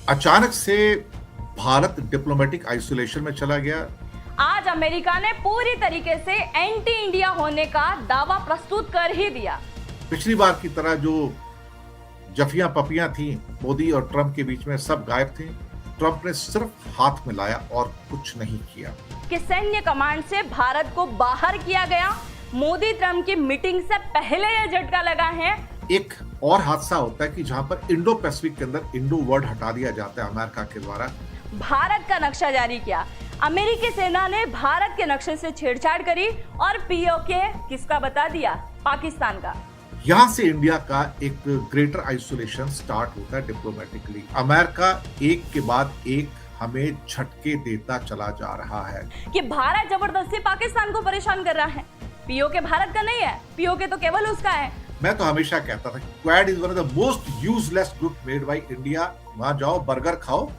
अचानक से Bharat diplomatic isolation में चला गया। आज अमेरिका ने पूरी तरीके से एंटी इंडिया होने का दावा प्रस्तुत कर ही दिया। पिछली बार की तरह जो जफियां पपियां थी मोदी और ट्रंप के बीच में, सब गायब थे। ट्रंप ने सिर्फ हाथ मिलाया और कुछ नहीं किया। कि सैन्य कमांड से भारत को बाहर किया गया। मोदी ट्रंप की मीटिंग से पहले यह झटका लगा है। एक और हादसा होता है कि जहां पर इंडो पैसिफिक के अंदर इंडो वर्ड हटा दिया जाता है अमेरिका के द्वारा। भारत का नक्शा जारी किया। अमेरिकी सेना ने भारत के नक्शे से छेड़छाड़ करी और पीओके किसका बता दिया? पाकिस्तान का। यहां से इंडिया का एक ग्रेटर आइसोलेशन स्टार्ट होता है डिप्लोमेटिकली। अमेरिका एक के बाद एक हमें झटके देता चला जा रहा है कि भारत जबरदस्ती पाकिस्तान को परेशान कर रहा है। पीओके भारत का नहीं है, पीओके तो केवल उसका है। मैं तो हमेशा कहता था कि quad is one of the most useless group made by India. वहां जाओ, बर्गर खाओ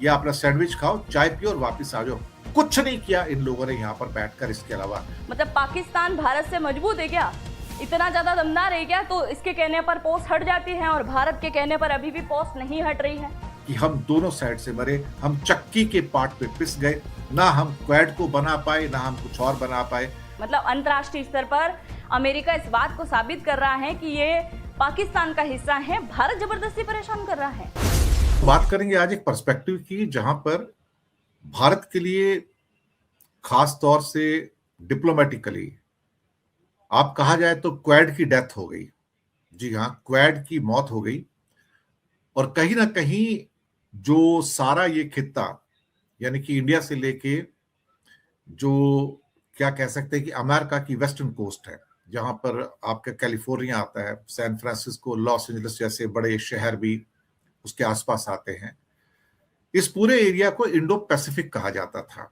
या अपना सैंडविच खाओ, चाय पियो और वापस आ जाओ। कुछ नहीं किया इन लोगों ने यहाँ पर बैठकर इसके अलावा। मतलब पाकिस्तान भारत से मजबूत है क्या? इतना ज्यादा दमदार है क्या? तो इसके कहने पर पोस्ट हट जाती है और भारत के कहने पर अभी भी पोस्ट नहीं हट रही है। कि हम दोनों साइड से मरे, हम चक्की के पार्ट पे पिस गए। ना हम क्वाड को बना पाए, ना हम कुछ और बना पाए। मतलब अंतर्राष्ट्रीय स्तर पर अमेरिका इस बात को साबित कर रहा है कि ये पाकिस्तान का हिस्सा है। भारत जबरदस्ती परेशान कर रहा है। बात करेंगे आज एक पर्सपेक्टिव की, जहां पर भारत के लिए खास तौर से डिप्लोमेटिकली आप कहा जाए तो क्वाड की डेथ हो गई। जी हाँ, क्वाड की मौत हो गई। और कहीं ना कहीं जो सारा ये खित्ता, यानी कि इंडिया से लेके जो क्या कह सकते हैं कि अमेरिका की वेस्टर्न कोस्ट है, जहां पर आपका कैलिफोर्निया आता है, सैन फ्रांसिस्को, लॉस एंजलिस जैसे बड़े शहर भी उसके आसपास आते हैं। इस पूरे एरिया को इंडो पैसिफिक कहा जाता था।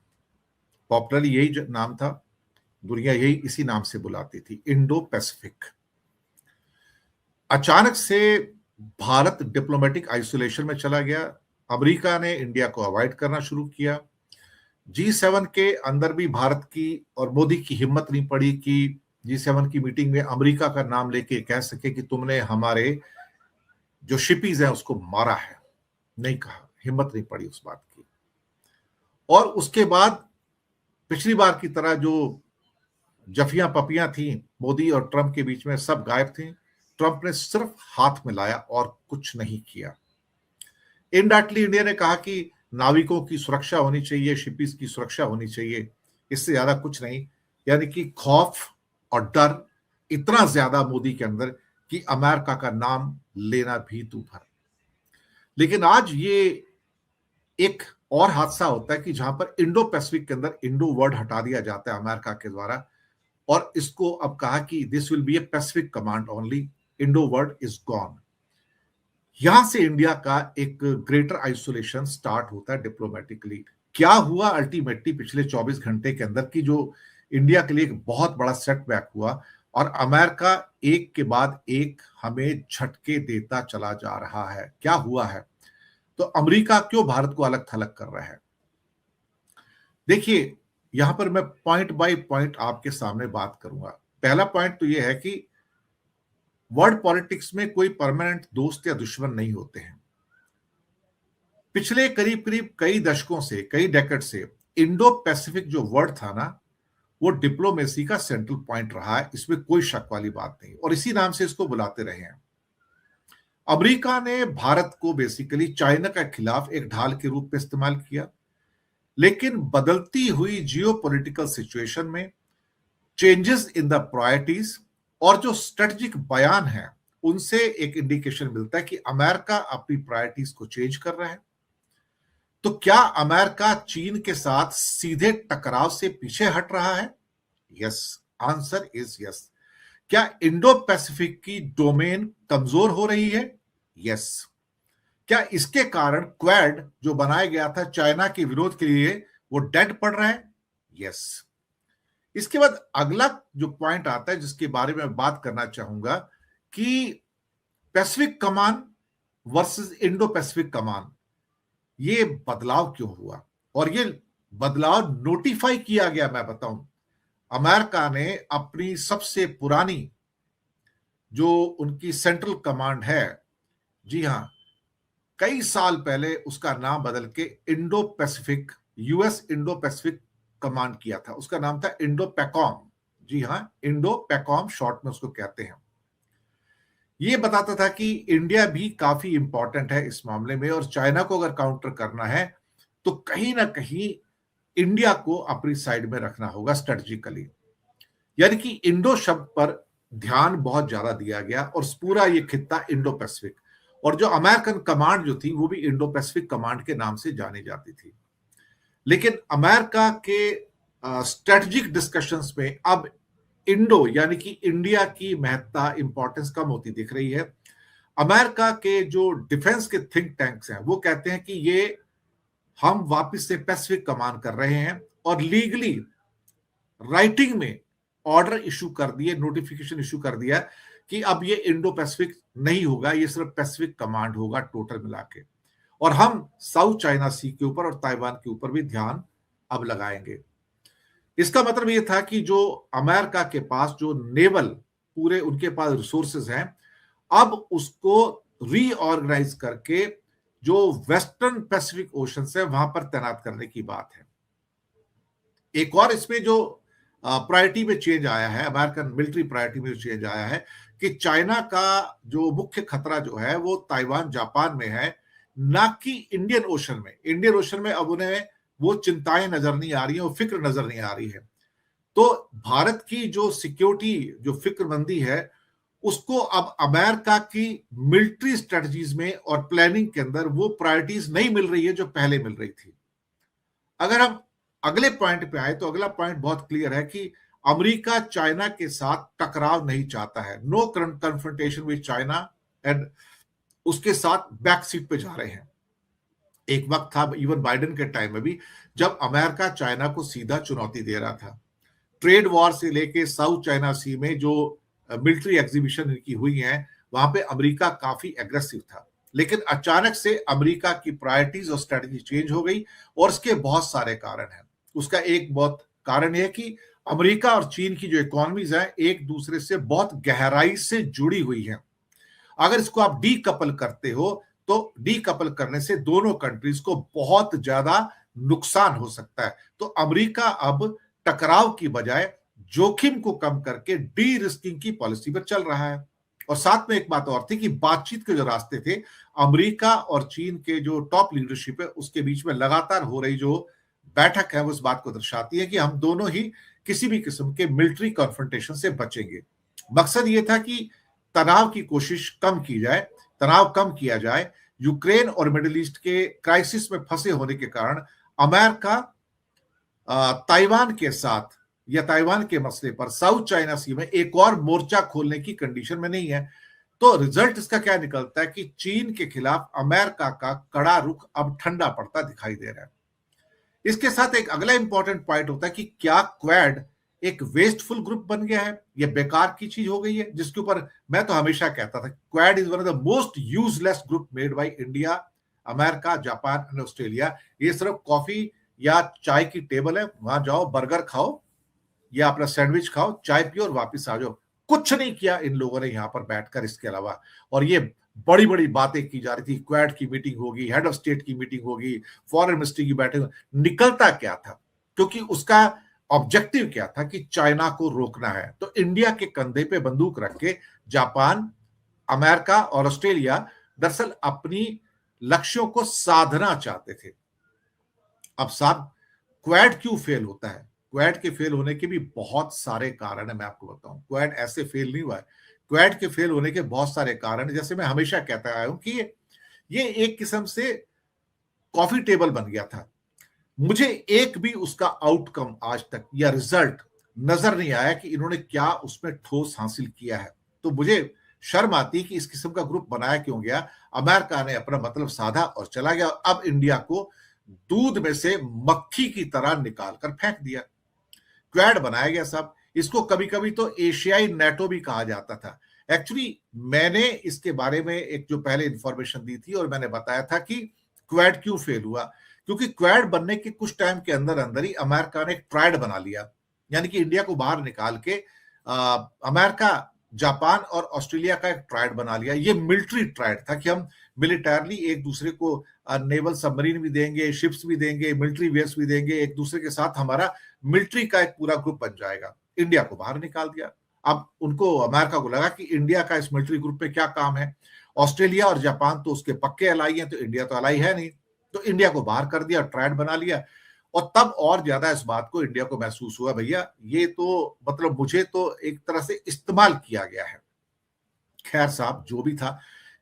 पॉपुलरली यही नाम था, दुनिया यही इसी नाम से बुलाती थी, इंडो पैसिफिक। अचानक से भारत डिप्लोमेटिक आइसोलेशन में चला गया। अमेरिका ने इंडिया को अवॉइड करना शुरू किया। G7 के अंदर भी भारत की और मोदी की हिम्मत नहीं पड़ी कि G7 की मीटिंग में अमेरिका का नाम लेके कह सके कि तुमने हमारे जो शिपीज हैं उसको मारा है। नहीं कहा, हिम्मत नहीं पड़ी उस बात की। और उसके बाद पिछली बार की तरह जो जफियां पपियां थी मोदी और ट्रंप के बीच में, सब गायब थे। ट्रंप ने सिर्फ हाथ मिलाया और कुछ नहीं किया। इनडायरेक्टली इंडिया ने कहा कि नाविकों की सुरक्षा होनी चाहिए, शिपीज की सुरक्षा होनी चाहिए, इससे ज्यादा कुछ नहीं। यानी कि खौफ और डर इतना ज्यादा मोदी के अंदर कि अमेरिका का नाम लेना भी दूभर। लेकिन आज ये एक और हादसा होता है कि जहां पर इंडो पैसिफिक के अंदर इंडो वर्ड हटा दिया जाता है अमेरिका के द्वारा। और इसको अब कहा कि this will be A Pacific command only, Indo word is gone. यहां से इंडिया का एक ग्रेटर आइसोलेशन स्टार्ट होता है डिप्लोमेटिकली। क्या हुआ अल्टीमेटली पिछले 24 घंटे के अंदर की जो इंडिया के लिए एक बहुत बड़ा सेटबैक हुआ, और अमेरिका एक के बाद एक हमें झटके देता चला जा रहा है। क्या हुआ है? तो अमेरिका क्यों भारत को अलग थलग कर रहा है? देखिए, यहां पर मैं पॉइंट बाय पॉइंट आपके सामने बात करूंगा। पहला पॉइंट तो यह है कि वर्ल्ड पॉलिटिक्स में कोई परमानेंट दोस्त या दुश्मन नहीं होते हैं। पिछले करीब करीब कई दशकों से, कई डेकेड से इंडो पैसिफिक जो वर्ड था ना, वो डिप्लोमेसी का सेंट्रल पॉइंट रहा है। इसमें कोई शक वाली बात नहीं, और इसी नाम से इसको बुलाते रहे हैं। अमेरिका ने भारत को बेसिकली चाइना के खिलाफ एक ढाल के रूप में इस्तेमाल किया। लेकिन बदलती हुई जियोपॉलिटिकल सिचुएशन में चेंजेस इन द प्रायोरिटीज और जो स्ट्रेटेजिक बयान है, उनसे एक इंडिकेशन मिलता है कि अमेरिका अपनी प्रायोरिटीज को चेंज कर रहा है। तो क्या अमेरिका चीन के साथ सीधे टकराव से पीछे हट रहा है? Yes, answer is yes. क्या इंडो पैसिफिक की डोमेन कमजोर हो रही है? यस। क्या इसके कारण क्वाड जो बनाया गया था चाइना के विरोध के लिए, वो डेड पड़ रहा है? यस। इसके बाद अगला जो पॉइंट आता है जिसके बारे में बात करना चाहूंगा कि पैसिफिक कमान वर्सेस इंडो पैसिफिक कमान, ये बदलाव क्यों हुआ? और ये बदलाव नोटिफाई किया गया, मैं बताऊं, अमेरिका ने अपनी सबसे पुरानी जो उनकी सेंट्रल कमांड है, जी हां, कई साल पहले उसका नाम बदल के Indo Pacific, US Indo Pacific command किया था। उसका नाम था इंडो पैकॉम। जी हाँ, इंडो पैकॉम शॉर्ट में उसको कहते हैं। ये बताता था कि इंडिया भी काफी इंपॉर्टेंट है इस मामले में, और चाइना को अगर काउंटर करना है तो कहीं ना कहीं इंडिया को अपनी साइड में रखना होगा स्ट्रेटजिकली। यानी कि इंडो शब्द पर ध्यान बहुत ज्यादा दिया गया, और पूरा ये खित्ता इंडो पैसिफिक, और जो अमेरिकन कमांड जो थी वो भी इंडो पैसिफिक कमांड के नाम से जानी जाती थी। लेकिन अमेरिका के स्ट्रेटजिक डिस्कशंस में अब इंडो यानी कि इंडिया की महत्ता, इंपॉर्टेंस कम होती दिख रही है। अमेरिका के जो डिफेंस के थिंक टैंक्स हैं वो कहते हैं कि ये हम वापस से पैसिफिक कमांड कर रहे हैं, और लीगली राइटिंग में ऑर्डर इशू कर दिए, नोटिफिकेशन इशू कर दिया कि अब ये इंडो पैसिफिक नहीं होगा, ये सिर्फ पैसिफिक कमांड होगा टोटल मिला के, और हम साउथ चाइना सी के ऊपर और ताइवान के ऊपर भी ध्यान अब लगाएंगे। इसका मतलब ये था कि जो अमेरिका के पास जो नेवल पूरे उनके पास रिसोर्सेज हैं, अब उसको रीऑर्गेनाइज करके जो वेस्टर्न पैसिफिक ओशन है वहां पर तैनात करने की बात है। एक और इसमें जो प्रायोरिटी में चेंज आया है, अमेरिकन मिलिट्री प्रायोरिटी में चेंज आया है कि चाइना का जो मुख्य खतरा जो है वो ताइवान जापान में है, ना कि इंडियन ओशन में। इंडियन ओशन में अब उन्हें वो चिंताएं नजर नहीं आ रही है, वो फिक्र नजर नहीं आ रही है। तो भारत की जो सिक्योरिटी, जो फिक्रमंदी है, उसको अब अमेरिका की मिलिट्री स्ट्रेटजीज में और प्लानिंग के अंदर वो प्रायोरिटीज नहीं मिल रही है जो पहले मिल रही थी। अगर हम अगले पॉइंट पे आए तो अगला पॉइंट बहुत क्लियर है कि अमेरिका चाइना के साथ टकराव नहीं चाहता है, no confrontation with China, and उसके साथ बैक सीट पे जा रहे हैं। एक वक्त था इवन बाइडेन के टाइम में भी जब अमेरिका चाइना को सीधा चुनौती दे रहा था। ट्रेड वॉर से लेके साउथ चाइना सी में जो मिलिट्री एग्जीबिशन इनकी हुई हैं, वहां पे अमेरिका काफी एग्रेसिव था। लेकिन अचानक से अमेरिका की प्रायोरिटीज और स्ट्रेटजी चेंज हो गई, और इसके बहुत सारे कारण हैं। उसका एक बहुत कारण यह कि अमेरिका और चीन की जो इकोनॉमीज हैं एक दूसरे से बहुत गहराई से जुड़ी हुई हैं। अगर इसको आप डीकपल करते हो तो डीकपल करने से दोनों कंट्रीज को बहुत ज्यादा नुकसान हो सकता है। तो अमेरिका अब टकराव की बजाय जोखिम को कम करके डी रिस्किंग की पॉलिसी पर चल रहा है। और साथ में एक बात और थी कि बातचीत के जो रास्ते थे, अमेरिका और चीन के जो टॉप लीडरशिप है उसके बीच में लगातार हो रही जो बैठक है वो इस बात को दर्शाती है कि हम दोनों ही किसी भी किस्म के मिलिट्री कॉन्फ्रंटेशन से बचेंगे। मकसद ये था कि तनाव की कोशिश कम की जाए, तनाव कम किया जाए। यूक्रेन और मिडिल ईस्ट के क्राइसिस में फंसे होने के कारण अमेरिका ताइवान के साथ या ताइवान के मसले पर साउथ चाइना सी में एक और मोर्चा खोलने की कंडीशन में नहीं है। तो रिजल्ट इसका क्या निकलता है कि चीन के खिलाफ अमेरिका का कड़ा रुख अब ठंडा पड़ता दिखाई दे रहा है। इसके साथ एक अगला इंपॉर्टेंट पॉइंट होता है कि क्या क्वाड एक वेस्टफुल ग्रुप बन गया है, यह बेकार की चीज हो गई है, जिसके ऊपर मैं तो हमेशा कहता था quad is one of the most useless group made by India, America, Japan and Australia. ये सिर्फ कॉफी या चाय की टेबल है, वहां जाओ, बर्गर खाओ या अपना सैंडविच खाओ, चाय पियो और वापस आ जाओ। कुछ नहीं किया इन लोगों ने यहां पर बैठकर इसके अलावा। और ये बड़ी बड़ी बातें की जा रही थी, क्वाड की मीटिंग होगी, हेड ऑफ स्टेट की मीटिंग होगी, फॉरेन मिनिस्ट्री की बैठक, निकलता क्या था? क्योंकि उसका ऑब्जेक्टिव क्या था कि चाइना को रोकना है। तो इंडिया के कंधे पे बंदूक रख के जापान, अमेरिका और ऑस्ट्रेलिया दरअसल अपनी लक्ष्यों को साधना चाहते थे। अब साहब, क्वाड क्यों फेल होता है? क्वाड के फेल होने के भी बहुत सारे कारण है, मैं आपको बताऊं। क्वाड ऐसे फेल नहीं हुआ है, क्वाड के फेल होने के बहुत सारे कारण, जैसे मैं हमेशा कहता आया हूं कि ये एक किस्म से कॉफी टेबल बन गया था। मुझे एक भी उसका आउटकम आज तक या रिजल्ट नजर नहीं आया कि इन्होंने क्या उसमें ठोस हासिल किया है। तो मुझे शर्म आती कि इस किस्म का ग्रुप बनाया क्यों गया। अमेरिका ने अपना मतलब साधा और चला गया, अब इंडिया को दूध में से मक्खी की तरह निकाल कर फेंक दिया। क्वाड बनाया गया सब, इसको कभी कभी तो एशियाई नेटो भी कहा जाता था। एक्चुअली मैंने इसके बारे में एक जो पहले इंफॉर्मेशन दी थी और मैंने बताया था कि क्वाड क्यों फेल हुआ, क्योंकि क्वाड बनने के कुछ टाइम के अंदर अंदर ही अमेरिका ने एक ट्राइड बना लिया, यानी कि इंडिया को बाहर निकाल के अमेरिका जापान और ऑस्ट्रेलिया का एक ट्रायड बना लिया। ये मिलिट्री ट्रायड था कि हम मिलिटरली एक दूसरे को नेवल सबमरीन भी देंगे, शिप्स भी देंगे, मिलिट्री वेयर्स भी देंगे, एक दूसरे के साथ हमारा मिलिट्री का एक पूरा ग्रुप बन जाएगा। इंडिया को बाहर निकाल दिया। अब उनको, अमेरिका को लगा कि इंडिया का इस मिलिट्री ग्रुप में क्या काम है। ऑस्ट्रेलिया और जापान तो उसके पक्के अलाई हैं, तो इंडिया तो अलाई है नहीं, तो इंडिया को बाहर कर दिया, ट्रायड बना लिया। और तब और ज्यादा इस बात को इंडिया को महसूस हुआ, भैया ये तो मतलब मुझे तो एक तरह से इस्तेमाल किया गया है। खैर साहब, जो भी था,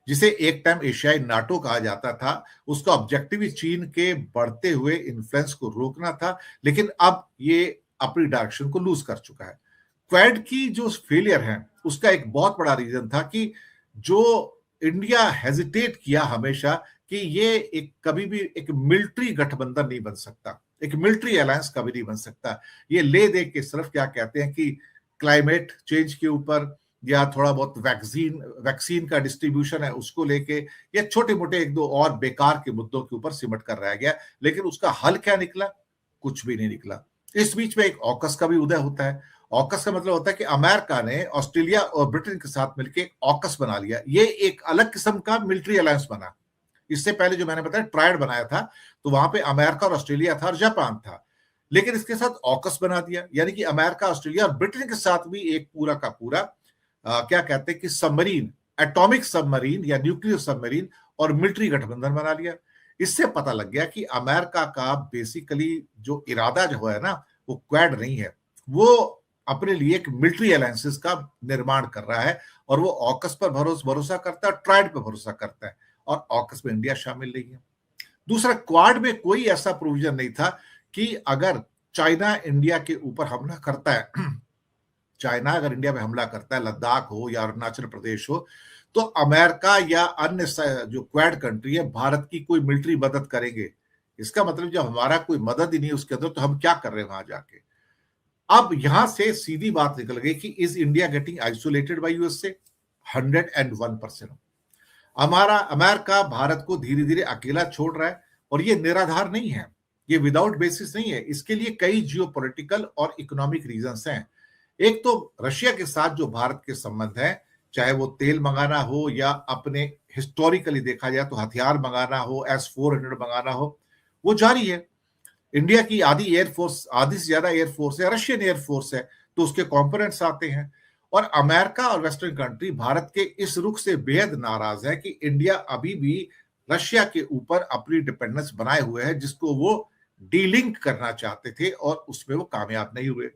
जिसे एक टाइम एशियाई नाटो कहा जाता था, उसका ऑब्जेक्टिव ही चीन के बढ़ते हुए इन्फ्लुएंस को रोकना था, लेकिन अब ये अपनी डायरेक्शन को लूज कर चुका है। क्वाड की जो फेलियर है उसका एक बहुत बड़ा रीजन था कि जो इंडिया हेजिटेट किया हमेशा कि ये एक कभी भी एक मिलिट्री गठबंधन नहीं बन सकता, एक मिलिट्री अलायंस कभी नहीं बन सकता। ये ले दे के सिर्फ क्या कहते हैं कि क्लाइमेट चेंज के ऊपर या थोड़ा बहुत वैक्सीन का डिस्ट्रीब्यूशन है उसको लेके, या छोटे मोटे एक दो और बेकार के मुद्दों के ऊपर सिमट कर रह गया, लेकिन उसका हल क्या निकला? कुछ भी नहीं निकला। इस बीच में एक ऑकस का भी उदय होता है। ऑकस का मतलब होता है कि अमेरिका ने ऑस्ट्रेलिया और ब्रिटेन के साथ मिलकर एक ऑकस बना लिया। ये एक अलग किस्म का मिलिट्री अलायंस बना। इससे पहले जो मैंने बताया ट्रायड बनाया था, तो वहां पे अमेरिका और ऑस्ट्रेलिया था और जापान था, लेकिन इसके साथ ऑकस बना दिया, यानी कि अमेरिका, ऑस्ट्रेलिया और ब्रिटेन के साथ भी एक पूरा का पूरा क्या कहते हैं कि सबमरीन, एटॉमिक सबमरीन या न्यूक्लियर सबमरीन और मिलिट्री गठबंधन बना लिया। इससे पता लग गया कि अमेरिका का बेसिकली जो इरादा जो है ना, वो क्वाड नहीं है, वो अपने लिए एक मिलिट्री अलायंसेस का निर्माण कर रहा है, और वो ऑकस पर भरोसा करता है, ट्रायड पर भरोसा करता है, और ऑकस में इंडिया शामिल नहीं है। दूसरा, क्वाड में कोई ऐसा प्रोविजन नहीं था कि अगर चाइना इंडिया के ऊपर हमला करता है, चाइना अगर इंडिया में हमला करता है, लद्दाख हो या अरुणाचल प्रदेश हो, तो अमेरिका या अन्य जो क्वाड कंट्री है भारत की कोई मिलिट्री मदद करेंगे। इसका मतलब जब हमारा कोई मदद ही नहीं उसके अंदर, तो हम क्या कर रहे हैं वहां जाके। अब यहां से सीधी बात निकल गई कि is India getting isolated by USA? 101%। हमारा अमेरिका भारत को धीरे धीरे अकेला छोड़ रहा है, और ये निराधार नहीं है, ये विदाउट बेसिस नहीं है। इसके लिए कई जियोपॉलिटिकल और इकोनॉमिक रीजंस हैं। एक तो रशिया के साथ जो भारत के संबंध है, चाहे वो तेल मंगाना हो या अपने हिस्टोरिकली देखा जाए तो हथियार मंगाना हो, S-400 मंगाना हो, वो जारी है। इंडिया की आधी एयरफोर्स, आधी से ज्यादा एयरफोर्स है, रशियन एयरफोर्स है, तो उसके कंपोनेंट्स आते हैं। और अमेरिका और वेस्टर्न कंट्री भारत के इस रुख से बेहद नाराज है कि इंडिया अभी भी रशिया के ऊपर अपनी डिपेंडेंस बनाए हुए है, जिसको वो डीलिंक करना चाहते थे और उसमें वो कामयाब नहीं हुए।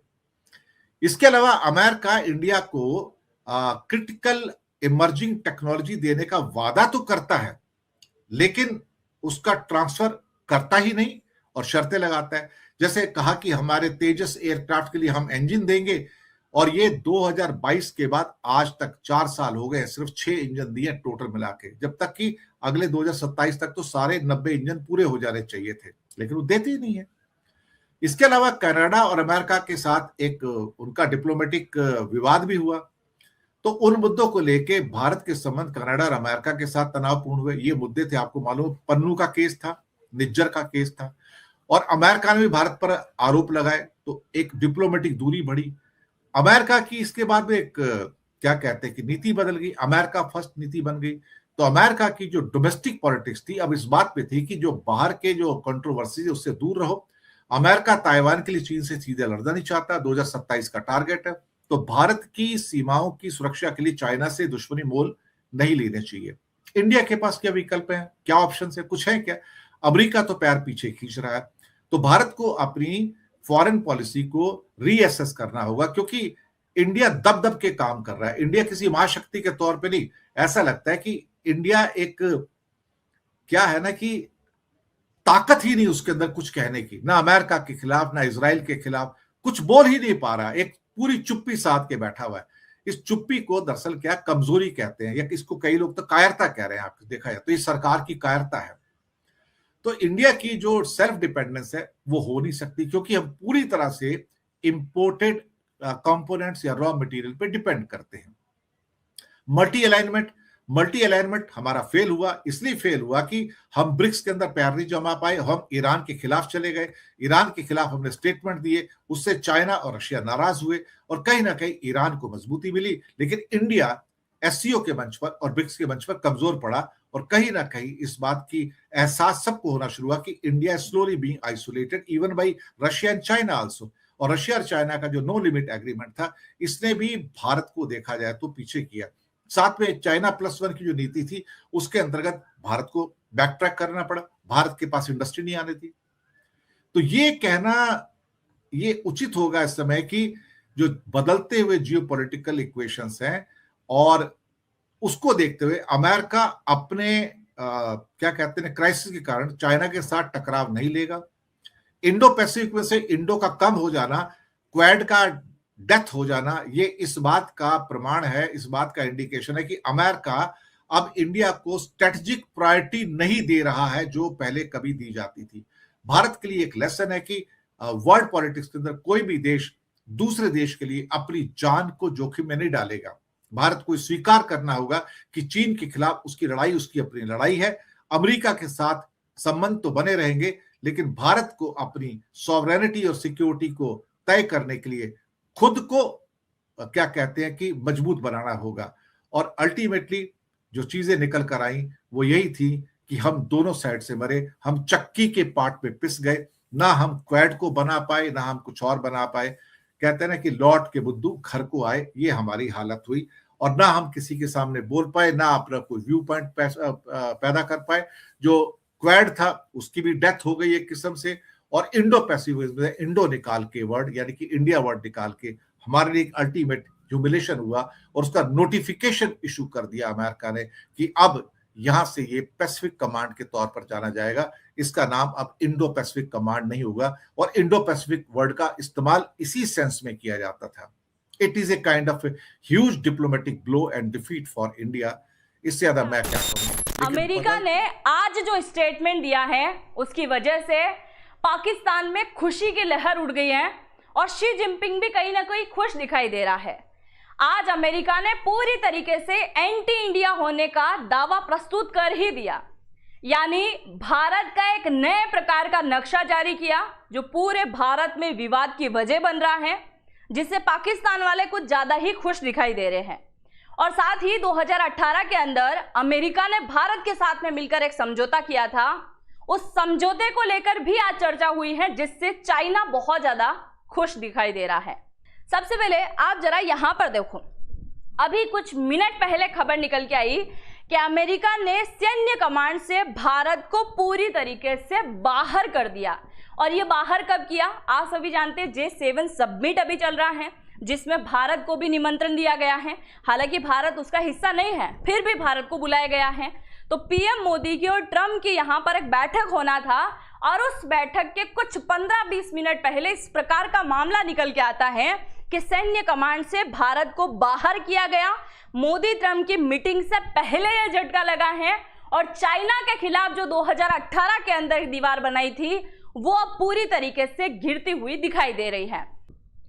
इसके अलावा अमेरिका इंडिया को क्रिटिकल इमर्जिंग टेक्नोलॉजी देने का वादा तो करता है, लेकिन उसका ट्रांसफर करता ही नहीं और शर्तें लगाता है। जैसे कहा कि हमारे तेजस एयरक्राफ्ट के लिए हम इंजन देंगे, और ये 2022 के बाद आज तक 4 साल हो गए, सिर्फ 6 इंजन दिए टोटल मिला के, जब तक कि अगले 2027 तक तो सारे 90 इंजन पूरे हो जाने चाहिए थे, लेकिन वो देते ही नहीं है। इसके अलावा कनाडा और अमेरिका के साथ एक उनका डिप्लोमेटिक विवाद भी हुआ, तो उन मुद्दों को लेके भारत के संबंध कनाडा और अमेरिका के साथ तनावपूर्ण हुए। ये मुद्दे थे, आपको मालूम, पन्नू का केस था, निज्जर का केस था, और अमेरिका ने भी भारत पर आरोप लगाए, तो एक डिप्लोमेटिक दूरी बढ़ी। अमेरिका की इसके बाद में एक क्या कहते हैं कि नीति बदल गई, अमेरिका फर्स्ट नीति बन गई। तो अमेरिका की जो डोमेस्टिक पॉलिटिक्स थी अब इस बात पे थी कि जो बाहर के जो कंट्रोवर्सी है उससे दूर रहो। अमेरिका ताइवान के लिए चीन से सीधे लड़ना नहीं चाहता, 2027 का टारगेट है, तो भारत की सीमाओं की सुरक्षा के लिए चाइना से दुश्मनी मोल नहीं लेने चाहिए। इंडिया के पास क्या विकल्प है, क्या ऑप्शन है, कुछ है क्या? अमेरिका तो पैर पीछे खींच रहा है, तो भारत को अपनी फॉरेन पॉलिसी को रीअसेस करना होगा, क्योंकि इंडिया दब दब के काम कर रहा है। इंडिया किसी महाशक्ति के तौर पे नहीं, ऐसा लगता है कि इंडिया एक क्या है ना कि ताकत ही नहीं उसके अंदर कुछ कहने की, ना अमेरिका के खिलाफ ना इजराइल के खिलाफ, कुछ बोल ही नहीं पा रहा, एक पूरी चुप्पी साध के बैठा हुआ है। इस चुप्पी को दरअसल क्या कमजोरी कहते हैं, या इसको कई लोग तो कायरता कह रहे हैं। आप देखा जाए तो ये सरकार की कायरता है। तो इंडिया की जो सेल्फ डिपेंडेंस है वो हो नहीं सकती, क्योंकि हम पूरी तरह से इंपोर्टेड कंपोनेंट्स या रॉ मटेरियल पे डिपेंड करते हैं। मल्टी अलाइनमेंट मल्टी अलाइनमेंट हमारा फेल हुआ, इसलिए फेल हुआ कि हम ब्रिक्स के अंदर पैर नहीं जमा पाए, हम ईरान के खिलाफ चले गए, ईरान के खिलाफ हमने स्टेटमेंट दिए, उससे चाइना और रशिया नाराज हुए और कहीं ना कहीं ईरान को मजबूती मिली, लेकिन इंडिया एससीओ के मंच पर और ब्रिक्स के मंच पर कमजोर पड़ा और कहीं ना कहीं इस बात की एहसास सबको होना शुरू हुआ कि India slowly being isolated even by Russia and China also. और रशिया और चाइना का जो नो लिमिट एग्रीमेंट था, इसने भी भारत को देखा जाए तो पीछे किया। साथ में चाइना +1 की जो नीति थी, उसके अंतर्गत भारत को बैक ट्रैक करना पड़ा, भारत के पास इंडस्ट्री नहीं आने थी। तो ये कहना ये उचित होगा इस समय कि जो बदलते हुए जियोपॉलिटिकल इक्वेशंस हैं और उसको देखते हुए अमेरिका अपने क्या कहते हैं क्राइसिस के कारण चाइना के साथ टकराव नहीं लेगा। इंडो पैसिफिक में से इंडो का कम हो जाना, क्वाड का डेथ हो जाना, ये इस बात का प्रमाण है, इस बात का इंडिकेशन है कि अमेरिका अब इंडिया को स्ट्रेटेजिक प्रायोरिटी नहीं दे रहा है जो पहले कभी दी जाती थी। भारत के लिए एक लेसन है कि वर्ल्ड पॉलिटिक्स के अंदर कोई भी देश दूसरे देश के लिए अपनी जान को जोखिम में नहीं डालेगा। भारत को स्वीकार करना होगा कि चीन के खिलाफ उसकी लड़ाई उसकी अपनी लड़ाई है, अमेरिका के साथ संबंध तो बने रहेंगे, लेकिन भारत को अपनी सॉवरेनिटी और सिक्योरिटी को तय करने के लिए खुद को क्या कहते हैं कि मजबूत बनाना होगा। और अल्टीमेटली जो चीजें निकल कर आई वो यही थी कि हम दोनों साइड से मरे, हम चक्की के पाट पे पिस गए, ना हम क्वाड को बना पाए ना हम कुछ और बना पाए। कहते हैं ना कि लौट के बुद्धू घर को आए, ये हमारी हालत हुई और ना हम किसी के सामने बोल पाए, ना अपना कोई व्यू पॉइंट पैदा कर पाए। जो क्वाड था उसकी भी डेथ हो गई एक किस्म से, और इंडो पैसिफिक में इंडो निकाल के वर्ड यानी कि इंडिया वर्ड निकाल के हमारे लिए एक अल्टीमेट ह्यूमिलेशन हुआ और उसका नोटिफिकेशन इशू कर दिया अमेरिका ने कि अब यहां से ये पैसिफिक कमांड के तौर पर जाना जाएगा, इसका नाम अब इंडो पैसिफिक कमांड नहीं होगा। और इंडो पैसिफिक वर्ड का इस्तेमाल इसी सेंस में किया जाता था। It is a kind of huge diplomatic blow and defeat for India. इससे ज्यादा मैं क्या कहूं। अमेरिका ने आज जो स्टेटमेंट दिया है उसकी वजह से पाकिस्तान में खुशी की लहर उड़ गई है और शी जिनपिंग भी कहीं ना कहीं खुश दिखाई दे रहा है। आज अमेरिका ने पूरी तरीके से एंटी इंडिया होने का दावा प्रस्तुत कर ही दिया, यानी भारत का एक नए प्रकार का नक्शा जारी किया जो पूरे भारत में विवाद की वजह बन रहा है, जिससे पाकिस्तान वाले कुछ ज्यादा ही खुश दिखाई दे रहे हैं। और साथ ही 2018 के अंदर अमेरिका ने भारत के साथ में मिलकर एक समझौता किया था, उस समझौते को लेकर भी आज चर्चा हुई है, जिससे चाइना बहुत ज्यादा खुश दिखाई दे रहा है। सबसे पहले आप जरा यहां पर देखो, अभी कुछ मिनट पहले खबर निकल के आई कि अमेरिका ने सैन्य कमांड से भारत को पूरी तरीके से बाहर कर दिया। और ये बाहर कब किया? आप सभी जानते हैं J7 समिट अभी चल रहा है, जिसमें भारत को भी निमंत्रण दिया गया है। हालांकि भारत उसका हिस्सा नहीं है, फिर भी भारत को बुलाया गया है। तो पीएम मोदी की और ट्रम्प की यहाँ पर एक बैठक होना था और उस बैठक के कुछ 15-20 मिनट पहले इस प्रकार का मामला निकल के आता है कि सैन्य कमांड से भारत को बाहर किया गया। मोदी ट्रम्प की मीटिंग से पहले यह झटका लगा है और चाइना के खिलाफ जो 2018 के अंदर दीवार बनाई थी वो अब पूरी तरीके से गिरती हुई दिखाई दे रही है।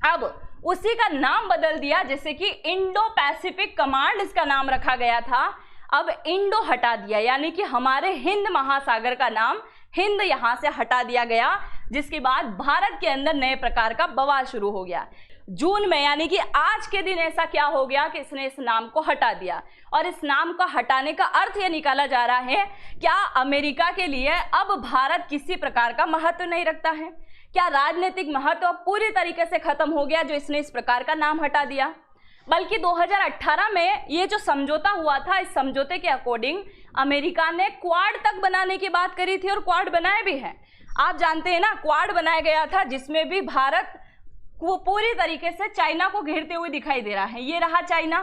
अब उसी का नाम बदल दिया, जैसे कि इंडो पैसिफिक कमांड इसका नाम रखा गया था, अब इंडो हटा दिया, यानी कि हमारे हिंद महासागर का नाम हिंद यहां से हटा दिया गया, जिसके बाद भारत के अंदर नए प्रकार का बवाल शुरू हो गया। जून में यानी कि आज के दिन ऐसा क्या हो गया कि इसने इस नाम को हटा दिया। और इस नाम को हटाने का अर्थ यह निकाला जा रहा है, क्या अमेरिका के लिए अब भारत किसी प्रकार का महत्व नहीं रखता है? क्या राजनीतिक महत्व पूरी तरीके से खत्म हो गया जो इसने इस प्रकार का नाम हटा दिया? बल्कि 2018 में ये जो समझौता हुआ था, इस समझौते के अकॉर्डिंग अमेरिका ने क्वाड तक बनाने की बात करी थी और क्वाड बनाए भी हैं। आप जानते हैं ना, क्वाड बनाया गया था जिसमें भी भारत वो पूरी तरीके से चाइना को घेरते हुए दिखाई दे रहा है। ये रहा चाइना।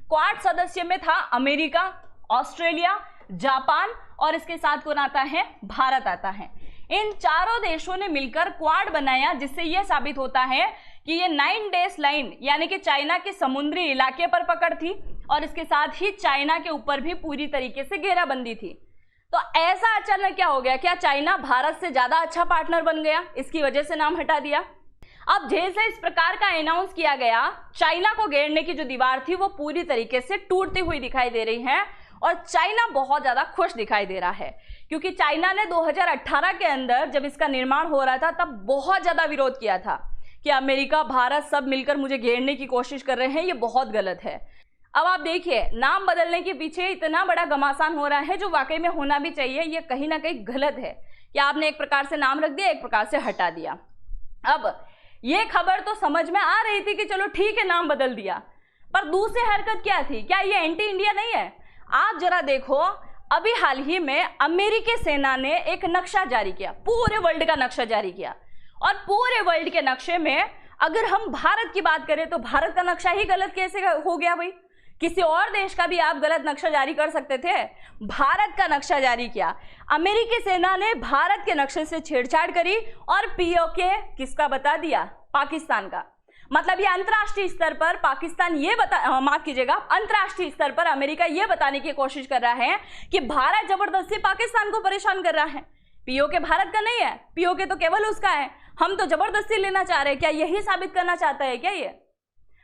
क्वाड सदस्य में था अमेरिका, ऑस्ट्रेलिया, जापान और इसके साथ कौन आता है? भारत आता है। इन चारों देशों ने मिलकर क्वाड बनाया, जिससे यह साबित होता है कि ये 9 डेज लाइन यानी कि चाइना के समुद्री इलाके पर पकड़ थी और इसके साथ ही चाइना के ऊपर भी पूरी तरीके से घेराबंदी थी। तो ऐसा अचानक क्या हो गया? क्या चाइना भारत से ज्यादा अच्छा पार्टनर बन गया? इसकी वजह से नाम हटा दिया। अब जैसे इस प्रकार का अनाउंस किया गया, चाइना को घेरने की जो दीवार थी वो पूरी तरीके से टूटती हुई दिखाई दे रही है और चाइना बहुत ज़्यादा खुश दिखाई दे रहा है, क्योंकि चाइना ने 2018 के अंदर जब इसका निर्माण हो रहा था तब बहुत ज़्यादा विरोध किया था कि अमेरिका भारत सब मिलकर मुझे घेरने की कोशिश कर रहे हैं, ये बहुत गलत है। अब आप देखिए, नाम बदलने के पीछे इतना बड़ा घमासान हो रहा है जो वाकई में होना भी चाहिए, ये कहीं ना कहीं गलत है कि आपने एक प्रकार से नाम रख दिया, एक प्रकार से हटा दिया। अब ये खबर तो समझ में आ रही थी कि चलो ठीक है नाम बदल दिया, पर दूसरी हरकत क्या थी? क्या ये एंटी इंडिया नहीं है? आप जरा देखो, अभी हाल ही में अमेरिकी सेना ने एक नक्शा जारी किया, पूरे वर्ल्ड का नक्शा जारी किया, और पूरे वर्ल्ड के नक्शे में अगर हम भारत की बात करें तो भारत का नक्शा ही गलत कैसे हो गया भाई? किसी और देश का भी आप गलत नक्शा जारी कर सकते थे, भारत का नक्शा जारी किया। अमेरिकी सेना ने भारत के नक्शे से छेड़छाड़ करी और पीओके किसका बता दिया? पाकिस्तान का। मतलब ये अंतर्राष्ट्रीय स्तर पर पाकिस्तान ये माफ कीजिएगा, अंतर्राष्ट्रीय स्तर पर अमेरिका ये बताने की कोशिश कर रहा है कि भारत जबरदस्ती पाकिस्तान को परेशान कर रहा है। पीओके भारत का नहीं है, पीओके तो केवल उसका है, हम तो जबरदस्ती लेना चाह रहे हैं। क्या यही साबित करना चाहता है क्या ये?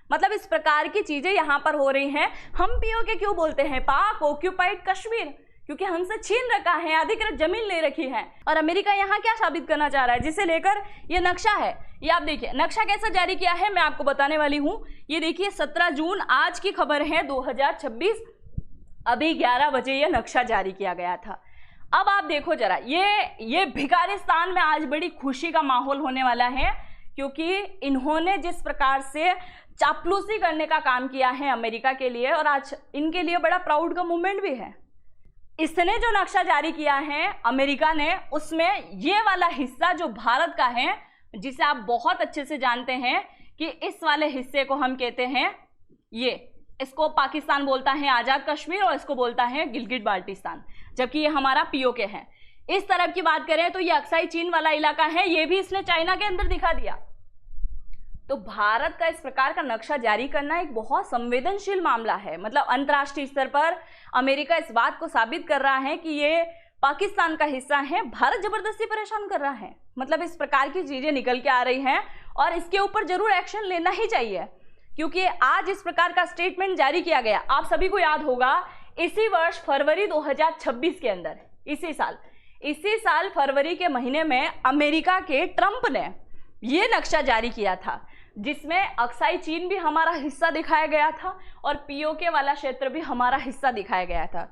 मतलब इस प्रकार की चीजें यहां पर हो रही हैं। हम पीओके क्यों बोलते हैं? पाक ऑक्यूपाइड कश्मीर, क्योंकि हमसे छीन रखा है, अधिकृत जमीन ले रखी है। और अमेरिका यहाँ क्या साबित करना चाह रहा है, जिसे लेकर ये नक्शा है। ये आप देखिए नक्शा कैसा जारी किया है, मैं आपको बताने वाली हूँ। ये देखिए 17 जून आज की खबर है 2026, अभी 11 बजे ये नक्शा जारी किया गया था। अब आप देखो जरा, ये भिखारिस्तान में आज बड़ी खुशी का माहौल होने वाला है, क्योंकि इन्होंने जिस प्रकार से चापलूसी करने का काम किया है अमेरिका के लिए, और आज इनके लिए बड़ा प्राउड का मोमेंट भी है। इसने जो नक्शा जारी किया है अमेरिका ने, उसमें ये वाला हिस्सा जो भारत का है, जिसे आप बहुत अच्छे से जानते हैं कि इस वाले हिस्से को हम कहते हैं, इसको पाकिस्तान बोलता है आज़ाद कश्मीर, और इसको बोलता है गिलगिट बाल्टिस्तान, जबकि ये हमारा पीओके है। इस तरफ की बात करें तो ये अक्साई चीन वाला इलाका है, ये भी इसने चाइना के अंदर दिखा दिया। तो भारत का इस प्रकार का नक्शा जारी करना एक बहुत संवेदनशील मामला है। मतलब अंतर्राष्ट्रीय स्तर पर अमेरिका इस बात को साबित कर रहा है कि ये पाकिस्तान का हिस्सा है, भारत जबरदस्ती परेशान कर रहा है। मतलब इस प्रकार की चीजें निकल के आ रही हैं, और इसके ऊपर जरूर एक्शन लेना ही चाहिए, क्योंकि आज इस प्रकार का स्टेटमेंट जारी किया गया। आप सभी को याद होगा, इसी वर्ष फरवरी 2026 के अंदर, इसी साल फरवरी के महीने में अमेरिका के ट्रंप ने ये नक्शा जारी किया था, जिसमें अक्साई चीन भी हमारा हिस्सा दिखाया गया था और पीओके वाला क्षेत्र भी हमारा हिस्सा दिखाया गया था।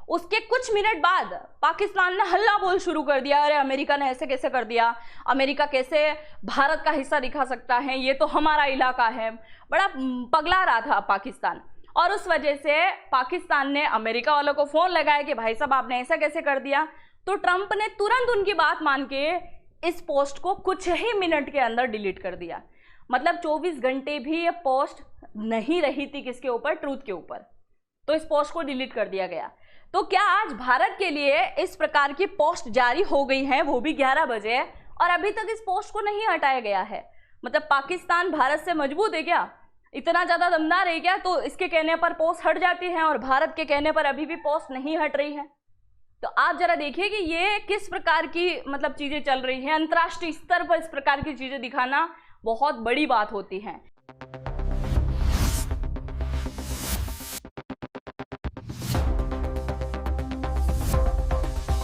उसके कुछ मिनट बाद पाकिस्तान ने हल्ला बोल शुरू कर दिया, अरे अमेरिका ने ऐसे कैसे कर दिया, अमेरिका कैसे भारत का हिस्सा दिखा सकता है, ये तो हमारा इलाका है। बड़ा पगला रहा था पाकिस्तान, और उस वजह से पाकिस्तान ने अमेरिका वालों को फोन लगाया कि भाई साहब आपने ऐसा कैसे कर दिया। तो ट्रंप ने तुरंत उनकी बात मान के इस पोस्ट को कुछ ही मिनट के अंदर डिलीट कर दिया। मतलब 24 घंटे भी ये पोस्ट नहीं रही थी किसके ऊपर, ट्रूथ के ऊपर, तो इस पोस्ट को डिलीट कर दिया गया। तो क्या आज भारत के लिए इस प्रकार की पोस्ट जारी हो गई है, वो भी 11 बजे, और अभी तक इस पोस्ट को नहीं हटाया गया है? मतलब पाकिस्तान भारत से मजबूत है क्या, इतना ज्यादा दमदार है क्या? तो इसके कहने पर पोस्ट हट जाती है और भारत के कहने पर अभी भी पोस्ट नहीं हट रही है। तो आप जरा देखिए कि ये किस प्रकार की मतलब चीजें चल रही हैं। अंतर्राष्ट्रीय स्तर पर इस प्रकार की चीजें दिखाना बहुत बड़ी बात होती हैं।